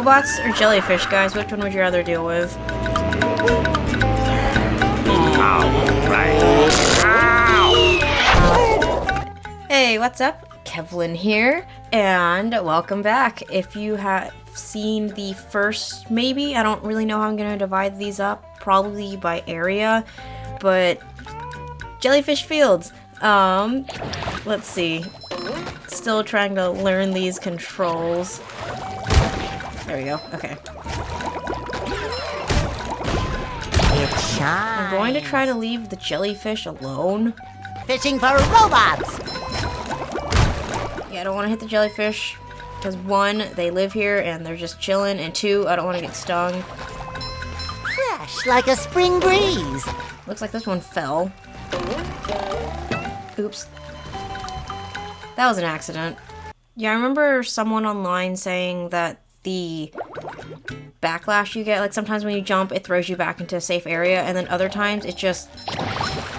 robots or jellyfish, guys? Which one would you rather deal with? Hey, what's up? Kevlin here, and welcome back. If you have seen the first, maybe, I don't really know how I'm going to divide these up, probably by area, but jellyfish fields. Let's see. Still trying to learn these controls. There we go. Okay. I'm going to try to leave the jellyfish alone. Fishing for robots! Yeah, I don't want to hit the jellyfish, because 1, they live here and they're just chilling, and 2, I don't want to get stung. Fresh like a spring breeze. Looks like this one fell. Oops. That was an accident. Yeah, I remember someone online saying that the backlash you get, like sometimes when you jump, it throws you back into a safe area, and then other times it just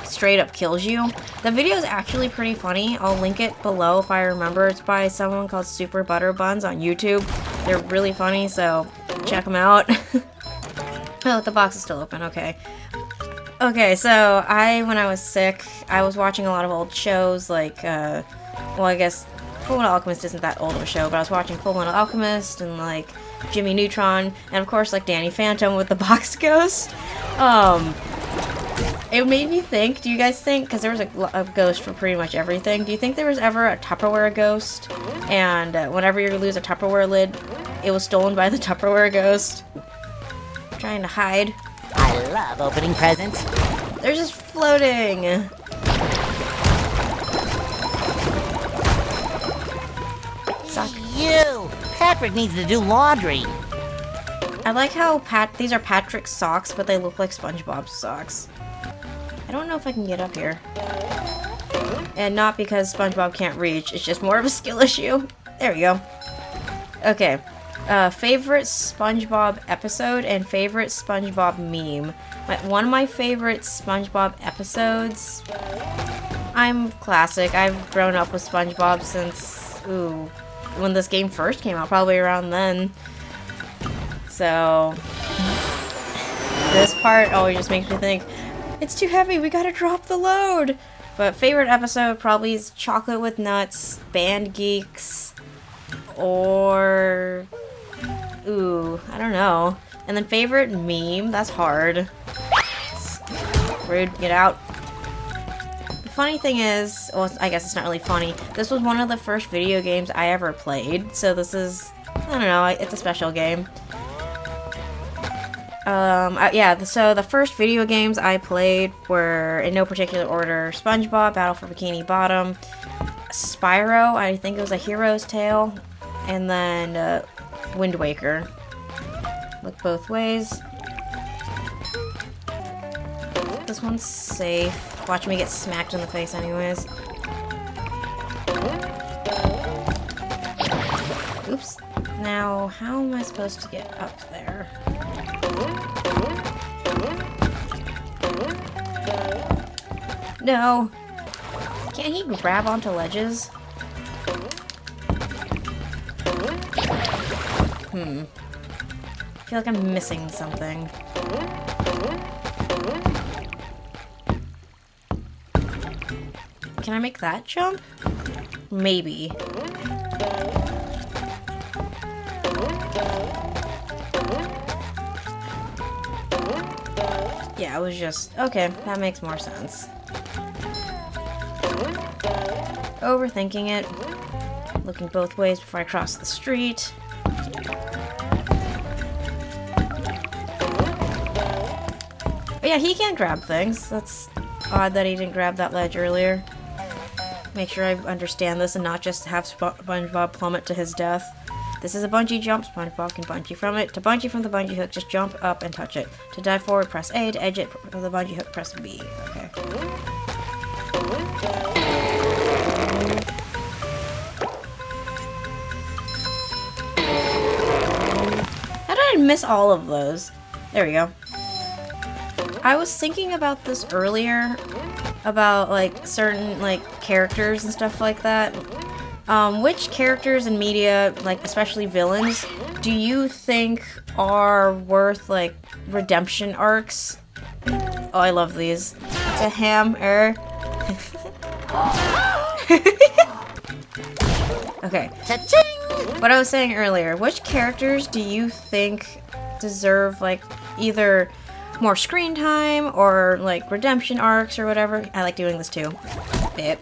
straight up kills you. The video is actually pretty funny. I'll link it below if I remember. It's by someone called Super Butter Buns on YouTube. They're really funny, so check them out. Oh, the box is still open. Okay. Okay, so when I was sick, I was watching a lot of old shows like, well, I guess Full Metal Alchemist isn't that old of a show, but I was watching Full Metal Alchemist and like Jimmy Neutron, and of course like Danny Phantom with the box ghost. It made me think, do you guys think, because there was a ghost for pretty much everything, do you think there was ever a Tupperware ghost, and whenever you lose a Tupperware lid, it was stolen by the Tupperware ghost? Trying to hide. I love opening presents. They're just floating! Suck. You! Patrick needs to do laundry. I like how these are Patrick's socks, but they look like SpongeBob's socks. I don't know if I can get up here. And not because SpongeBob can't reach, it's just more of a skill issue. There we go. Okay. Favorite SpongeBob episode and favorite SpongeBob meme. One of my favorite SpongeBob episodes... I'm classic. I've grown up with SpongeBob since... Ooh... when this game first came out, probably around then. So... this part always just makes me think, it's too heavy, we gotta drop the load! But favorite episode probably is Chocolate with Nuts, Band Geeks, or... ooh, I don't know. And then favorite meme, that's hard. Rude, get out. The funny thing is, well, I guess it's not really funny, this was one of the first video games I ever played, so this is, I don't know, it's a special game. Yeah, so the first video games I played were, in no particular order, SpongeBob, Battle for Bikini Bottom, Spyro, I think it was A Hero's Tale, and then, Wind Waker. Look both ways. This one's safe. Watch me get smacked in the face anyways. Oops. Now, how am I supposed to get up there? No! Can't he grab onto ledges? I feel like I'm missing something. Can I make that jump? Maybe. Yeah, it was just... okay, that makes more sense. Overthinking it. Looking both ways before I cross the street. But yeah, he can't grab things. That's odd that he didn't grab that ledge earlier. Make sure I understand this and not just have SpongeBob plummet to his death. This is a bungee jump. SpongeBob can bungee from it. To bungee from the bungee hook, just jump up and touch it. To dive forward, press A. To edge it from the bungee hook, press B. Okay. How did I miss all of those? There we go. I was thinking about this earlier, about like certain like characters and stuff like that. Which characters in media, like especially villains, do you think are worth, like, redemption arcs? Oh, I love these. It's a hammer. Okay. Cha-ching! What I was saying earlier, which characters do you think deserve, like, either more screen time or, like, redemption arcs or whatever? I like doing this too. Bip.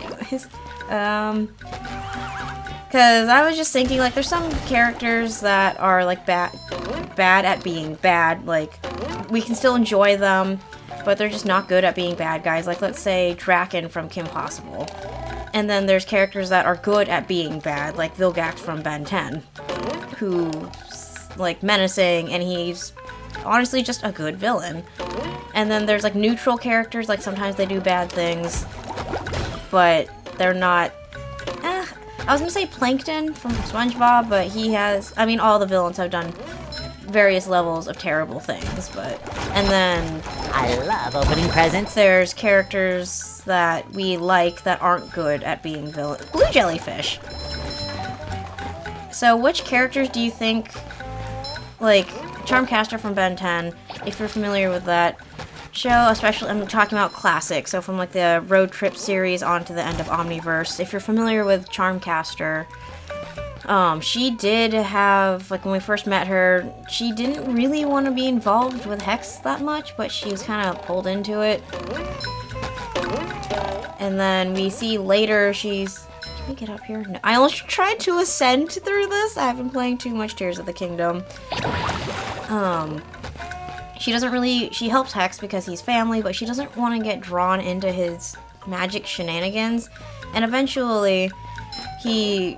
Anyways, because I was just thinking, like, there's some characters that are, like, bad at being bad. Like, we can still enjoy them, but they're just not good at being bad guys. Like, let's say Draken from Kim Possible. And then there's characters that are good at being bad, like Vilgax from Ben 10, who's, like, menacing, and he's honestly just a good villain. And then there's, like, neutral characters, like, sometimes they do bad things, but they're not... I was gonna say Plankton from SpongeBob, but he has... I mean, all the villains have done various levels of terrible things, but... And then... I love opening presents. There's characters that we like that aren't good at being villain. Blue Jellyfish! So, which characters do you think... Like, Charmcaster from Ben 10, if you're familiar with that show, especially, I'm talking about classic, so from, like, the road trip series on to the end of Omniverse. If you're familiar with Charmcaster, she did have, like, when we first met her, she didn't really want to be involved with Hex that much, but she was kind of pulled into it. And then we see later she's... Can we get up here? No. I almost tried to ascend through this. I've been playing too much Tears of the Kingdom. She doesn't really... She helps Hex because he's family, but she doesn't want to get drawn into his magic shenanigans. And eventually, he's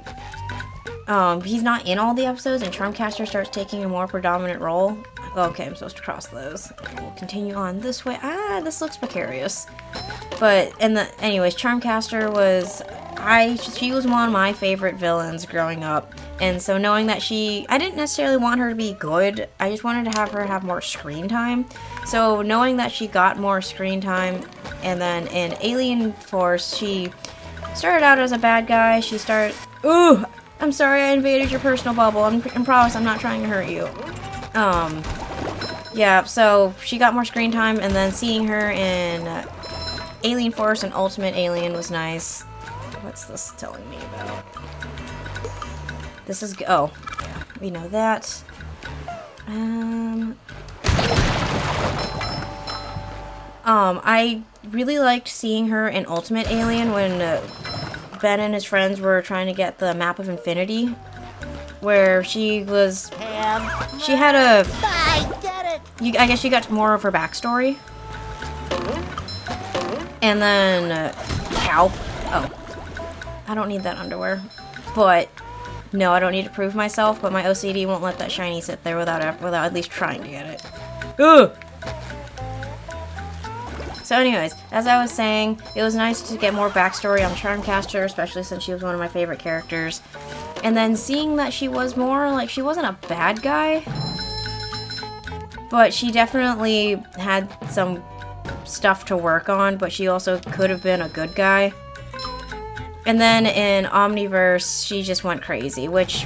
not in all the episodes, and Charmcaster starts taking a more predominant role. Okay, I'm supposed to cross those. We'll continue on this way. Ah, this looks precarious. But, anyways, Charmcaster was... She was one of my favorite villains growing up. And so knowing that I didn't necessarily want her to be good, I just wanted to have her have more screen time. So knowing that she got more screen time, and then in Alien Force, she started out as a bad guy. She started... Ooh! I'm sorry I invaded your personal bubble. I promise I'm not trying to hurt you. Yeah, so she got more screen time, and then seeing her in Alien Force and Ultimate Alien was nice. What's this telling me about? This is... Oh, yeah, we know that. I really liked seeing her in Ultimate Alien when Ben and his friends were trying to get the Map of Infinity, where she was... She had a... I get it! I guess you got more of her backstory. And then... Cow. Oh. I don't need that underwear. But... No, I don't need to prove myself, but my OCD won't let that shiny sit there without at least trying to get it. Ugh! So anyways, as I was saying, it was nice to get more backstory on Charmcaster, especially since she was one of my favorite characters. And then seeing that she was more, like, she wasn't a bad guy, but she definitely had some stuff to work on, but she also could have been a good guy. And then in Omniverse, she just went crazy, which,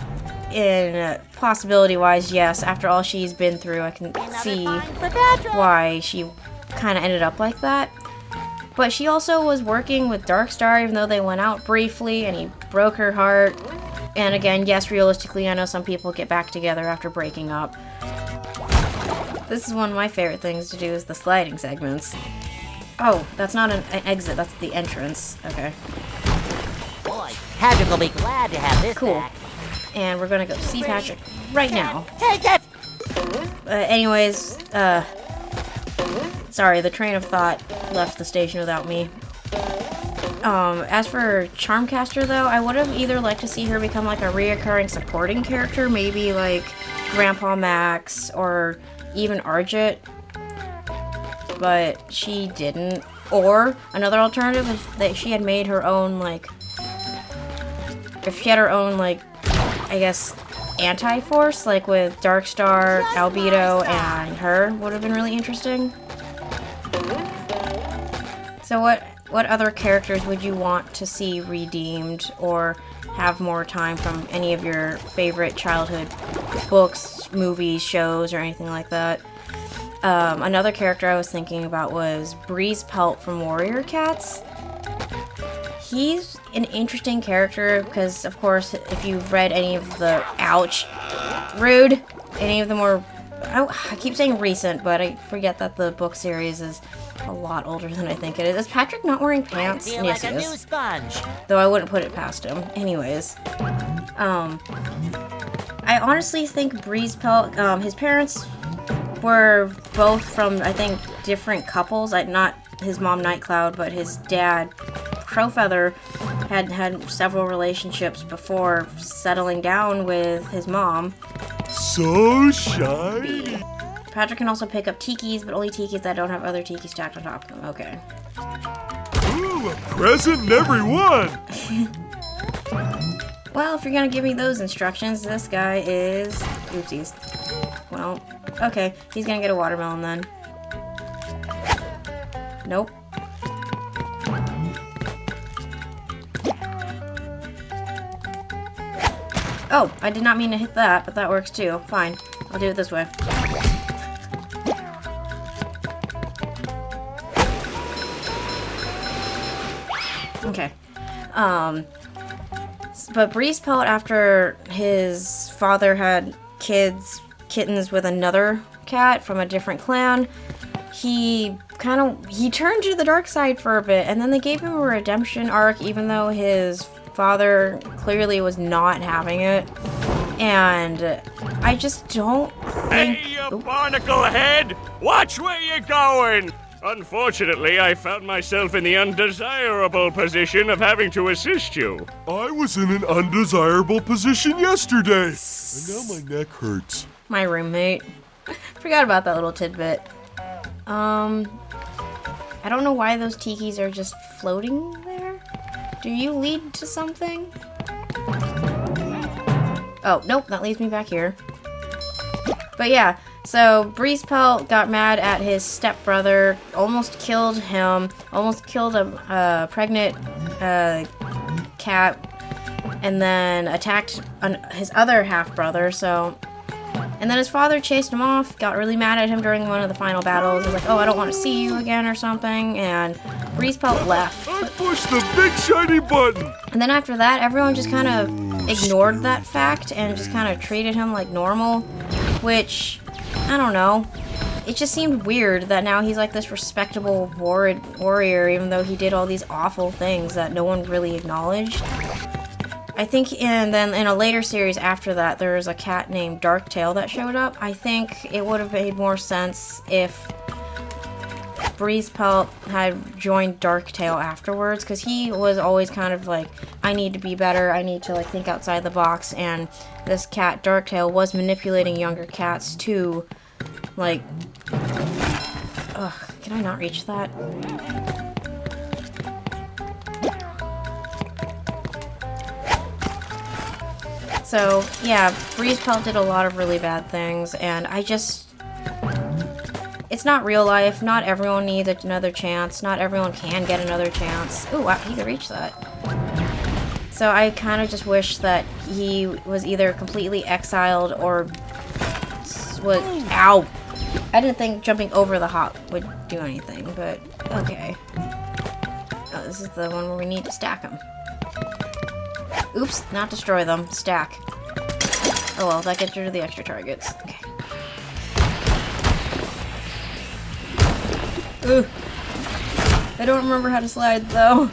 in possibility-wise, yes, after all she's been through, I can see why she kind of ended up like that. But she also was working with Darkstar, even though they went out briefly, and he broke her heart. And again, yes, realistically, I know some people get back together after breaking up. This is one of my favorite things to do, is the sliding segments. Oh, that's not an exit, that's the entrance. Okay. Boy, Patrick will be glad to have this Cool. back. And we're gonna go see Patrick right now. Take it! Anyways, sorry, the train of thought left the station without me. As for Charmcaster, though, I would have either liked to see her become, like, a reoccurring supporting character, maybe, like, Grandpa Max, or even Arjet, but she didn't. Or, another alternative is that she had made her own, like, if she had her own, like, I guess, anti-force, like with Darkstar, Albedo, and her, would have been really interesting. So what what other characters would you want to see redeemed or have more time from any of your favorite childhood books, movies, shows, or anything like that? Another character I was thinking about was Breeze Pelt from Warrior Cats. He's an interesting character because, of course, if you've read any of the rude, any of the more, I keep saying recent, but I forget that the book series is a lot older than I think it is. Is Patrick not wearing pants? I feel Yes, like he a is. new sponge. Though I wouldn't put it past him. Anyways, I honestly think Breeze Pelt, his parents were both from, I think, different couples. Not his mom Nightcloud, but his dad Crowfeather had several relationships before settling down with his mom. So shiny. Patrick can also pick up tikis, but only tikis that don't have other tikis stacked on top of them. Okay. Ooh, a present in every one. Well, if you're gonna give me those instructions, this guy is... Oopsies. Well, okay. He's gonna get a watermelon then. Nope. Oh, I did not mean to hit that, but that works too. Fine. I'll do it this way. Okay. But Breeze Pelt, after his father had kittens with another cat from a different clan, he turned to the dark side for a bit, and then they gave him a redemption arc, even though his father clearly was not having it. And I just don't think... Hey, you barnacle head! Watch where you're going! Unfortunately, I found myself in the undesirable position of having to assist you. I was in an undesirable position yesterday, and now my neck hurts. My roommate. Forgot about that little tidbit. I don't know why those tikis are just floating there. Do you lead to something? Oh, nope, that leads me back here. But yeah, so Breeze Pelt got mad at his stepbrother, almost killed him, almost killed a pregnant cat, and then attacked his other half-brother, so... And then his father chased him off, got really mad at him during one of the final battles. He was like, oh, I don't want to see you again or something, and Breeze Pelt left. I pushed the big shiny button. And then after that, everyone just kind of ignored that fact and just kind of treated him like normal, which, I don't know. It just seemed weird that now he's like this respectable warrior, even though he did all these awful things that no one really acknowledged. I think, and then in a later series after that, there was a cat named Darktail that showed up. I think it would have made more sense if Breeze Pelt had joined Darktail afterwards, because he was always kind of like, I need to be better, I need to like think outside the box, and this cat Darktail was manipulating younger cats to, like, ugh, can I not reach that? So, yeah, Breeze Pelt did a lot of really bad things, and I just... It's not real life. Not everyone needs another chance. Not everyone can get another chance. Ooh, wow, he could reach that. So I kind of just wish that he was either completely exiled or was... Ow! I didn't think jumping over the hop would do anything, but okay. Oh, this is the one where we need to stack them. Oops, not destroy them. Stack. Oh well, that gets rid of the extra targets. Okay. Ooh. I don't remember how to slide, though.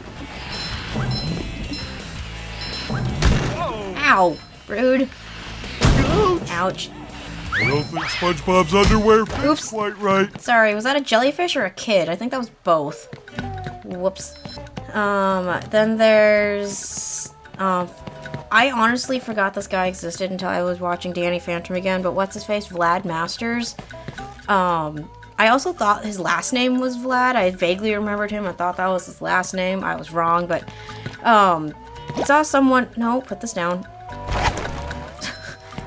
Ow! Rude. Ouch. I don't think SpongeBob's underwear fits Oops. quite right. Sorry, was that a jellyfish or a kid? I think that was both. Whoops. Then there's... I honestly forgot this guy existed until I was watching Danny Phantom again, but what's his face? Vlad Masters. I also thought his last name was Vlad. I vaguely remembered him. I thought that was his last name. I was wrong, but, I saw someone... No, put this down.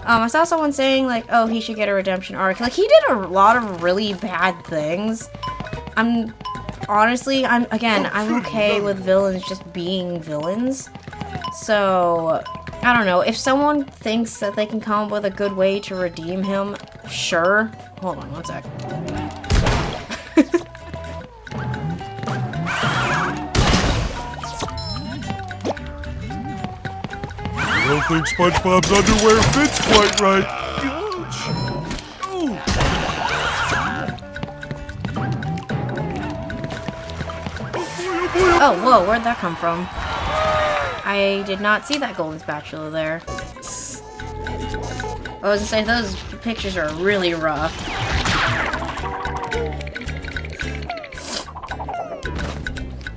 I saw someone saying, like, oh, he should get a redemption arc. Like, he did a lot of really bad things. honestly, I'm okay with villains just being villains. So, I don't know. If someone thinks that they can come up with a good way to redeem him, sure. Hold on one sec. I don't think SpongeBob's underwear fits quite right. Oh, whoa, where'd that come from? I did not see that golden spatula there. I was gonna say, those pictures are really rough.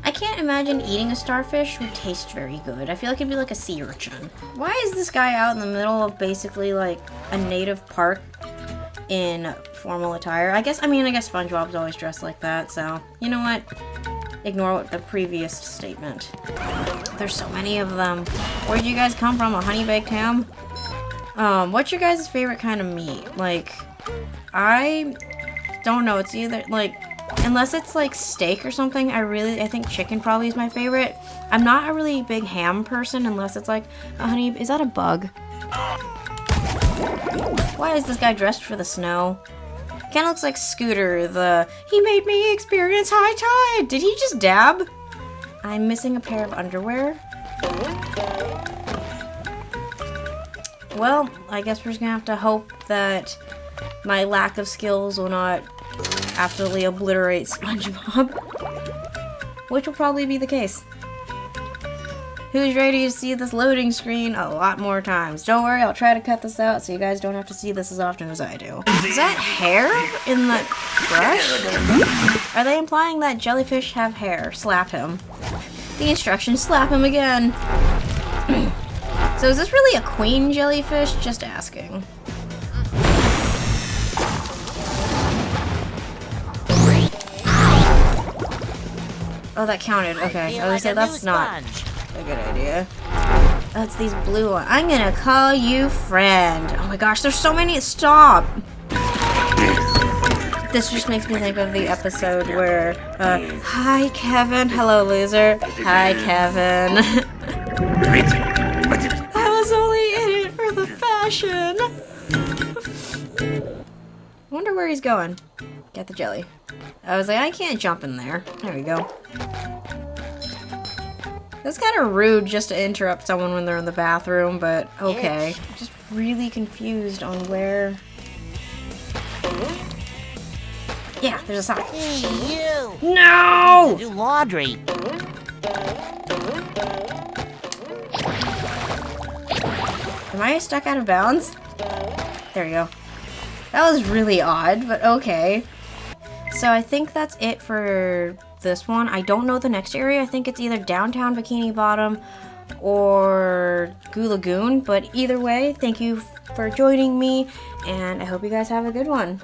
I can't imagine eating a starfish would taste very good. I feel like it'd be like a sea urchin. Why is this guy out in the middle of basically like a native park in formal attire? I guess SpongeBob's always dressed like that, so you know what? Ignore the previous statement. There's so many of them. Where'd you guys come from? A honey baked ham? What's your guys' favorite kind of meat? Like, I don't know. It's either like, unless it's like steak or something, I think chicken probably is my favorite. I'm not a really big ham person unless it's like a honey. Is that a bug? Why is this guy dressed for the snow? Kinda looks like Scooter, he made me experience high tide! Did he just dab? I'm missing a pair of underwear. Well, I guess we're just gonna have to hope that my lack of skills will not absolutely obliterate SpongeBob. Which will probably be the case. Who's ready to see this loading screen a lot more times? Don't worry, I'll try to cut this out so you guys don't have to see this as often as I do. Is that hair in the brush? Are they implying that jellyfish have hair? Slap him. The instructions, slap him again. So is this really a queen jellyfish? Just asking. Oh, that counted. Okay, I was gonna say that's not a good idea. That's these blue ones. I'm gonna call you friend. Oh my gosh, there's so many. Stop. This just makes me think of the episode where, hi Kevin, hello loser. Hi Kevin. I was only in it for the fashion. I wonder where he's going. Get the jelly. I was like, I can't jump in there. There we go. That's kind of rude just to interrupt someone when they're in the bathroom, but okay. I'm just really confused on where... Yeah, there's a sock. Hey, you! No! Do laundry. Am I stuck out of bounds? There we go. That was really odd, but okay. So I think that's it for this one. I don't know the next area. I think it's either downtown Bikini Bottom or Goo Lagoon, but either way, thank you for joining me, and I hope you guys have a good one.